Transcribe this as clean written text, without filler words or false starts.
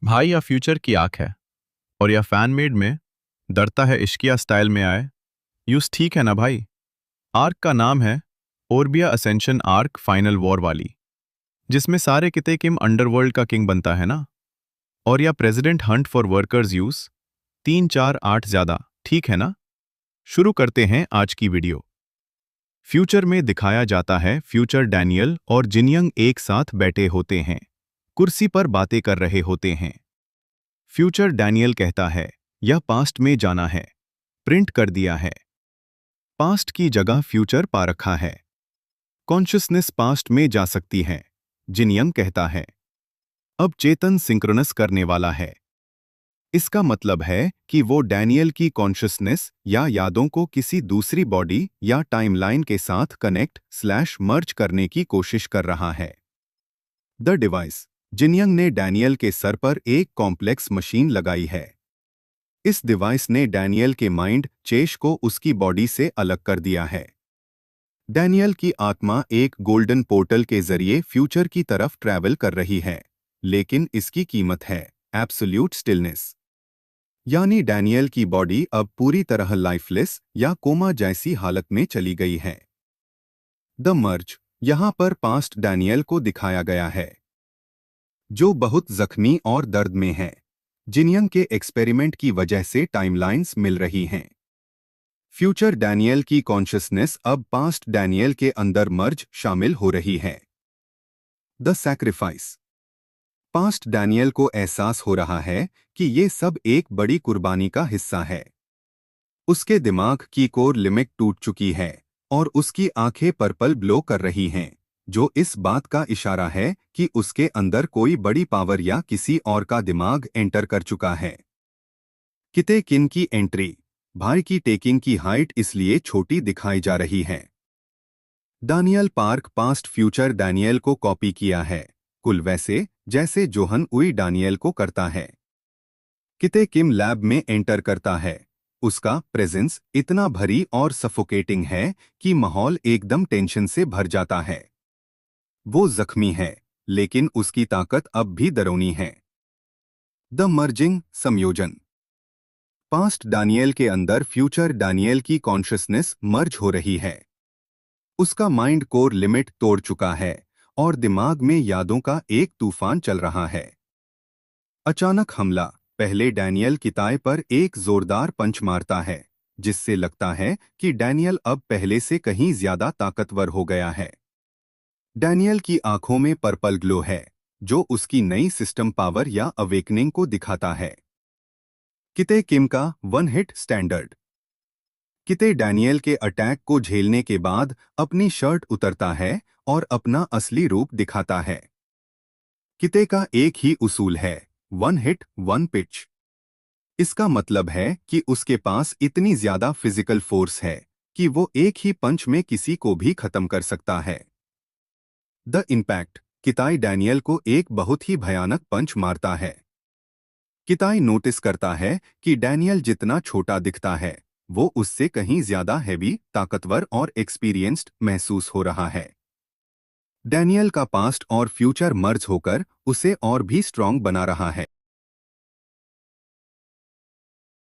भाई या फ्यूचर की आंख है और या फैन मेड में डरता है इश्किया स्टाइल में आए। यूज ठीक है ना भाई। आर्क का नाम है ओरबिया असेंशन आर्क फाइनल वॉर वाली, जिसमें सारे किते किम अंडरवर्ल्ड का किंग बनता है ना। और या president Hunt for workers use 3 4 8 ज्यादा ठीक है ना। शुरू करते हैं आज की वीडियो। फ्यूचर में दिखाया जाता है फ्यूचर डैनियल और जिनयंग एक साथ बैठे होते हैं, कुर्सी पर बातें कर रहे होते हैं। फ्यूचर डैनियल कहता है यह पास्ट में जाना है, प्रिंट कर दिया है। पास्ट की जगह फ्यूचर पा रखा है। कॉन्शियसनेस पास्ट में जा सकती है, जिनयंग कहता है। अब चेतन सिंक्रोनस करने वाला है। इसका मतलब है कि वो डैनियल की कॉन्शियसनेस या यादों को किसी दूसरी बॉडी या टाइमलाइन के साथ कनेक्ट स्लैश मर्ज करने की कोशिश कर रहा है। The device. जिनयंग ने डैनियल के सर पर एक कॉम्प्लेक्स मशीन लगाई है। इस डिवाइस ने डैनियल के माइंड चेश को उसकी बॉडी से अलग कर दिया है। डैनियल की आत्मा एक गोल्डन पोर्टल के जरिए फ्यूचर की तरफ ट्रैवल कर रही है, लेकिन इसकी कीमत है एब्सोल्यूट स्टिलनेस। यानी डैनियल की बॉडी अब पूरी तरह लाइफलेस या कोमा जैसी हालत में चली गई है। The merge. यहां पर पास्ट डैनियल को दिखाया गया है, जो बहुत जख्मी और दर्द में है। जिनयंग के एक्सपेरिमेंट की वजह से टाइमलाइंस मिल रही हैं। फ्यूचर डैनियल की कॉन्शियसनेस अब पास्ट डैनियल के अंदर मर्ज शामिल हो रही है। The sacrifice. पास्ट डैनियल को एहसास हो रहा है कि ये सब एक बड़ी कुर्बानी का हिस्सा है। उसके दिमाग की कोर लिमिट टूट चुकी है और उसकी आंखें पर्पल ग्लो कर रही हैं, जो इस बात का इशारा है कि उसके अंदर कोई बड़ी पावर या किसी और का दिमाग एंटर कर चुका है। किते किन की एंट्री। भाई की टेकिंग की हाइट इसलिए छोटी दिखाई जा रही है। Daniel park past future Daniel को कॉपी किया है, कुल वैसे जैसे जोहन उई डैनियल को करता है। किते किम लैब में एंटर करता है। उसका प्रेजेंस इतना भरी और सफोकेटिंग है कि माहौल एकदम टेंशन से भर जाता है। वो जख्मी है, लेकिन उसकी ताकत अब भी डरावनी है। द मर्जिंग संयोजन। पास्ट डैनियल के अंदर फ्यूचर डैनियल की कॉन्शियसनेस मर्ज हो रही है। उसका माइंड कोर लिमिट तोड़ चुका है और दिमाग में यादों का एक तूफान चल रहा है। अचानक हमला। पहले डैनियल किताए पर एक जोरदार पंच मारता है, जिससे लगता है कि डैनियल अब पहले से कहीं ज्यादा ताकतवर हो गया है। डैनियल की आंखों में पर्पल ग्लो है, जो उसकी नई सिस्टम पावर या अवेकनिंग को दिखाता है। किते किम का वन हिट स्टैंडर्ड। किते डैनियल के अटैक को झेलने के बाद अपनी शर्ट उतरता है और अपना असली रूप दिखाता है। किते का एक ही उसूल है, वन हिट वन पिच। इसका मतलब है कि उसके पास इतनी ज्यादा फिजिकल फोर्स है कि वो एक ही पंच में किसी को भी खत्म कर सकता है। The impact. किताई डैनियल को एक बहुत ही भयानक पंच मारता है। किताई नोटिस करता है कि डैनियल जितना छोटा दिखता है, वो उससे कहीं ज्यादा हैवी, ताकतवर और एक्सपीरियंस्ड महसूस हो रहा है। डैनियल का पास्ट और फ्यूचर मर्ज होकर उसे और भी स्ट्रांग बना रहा है।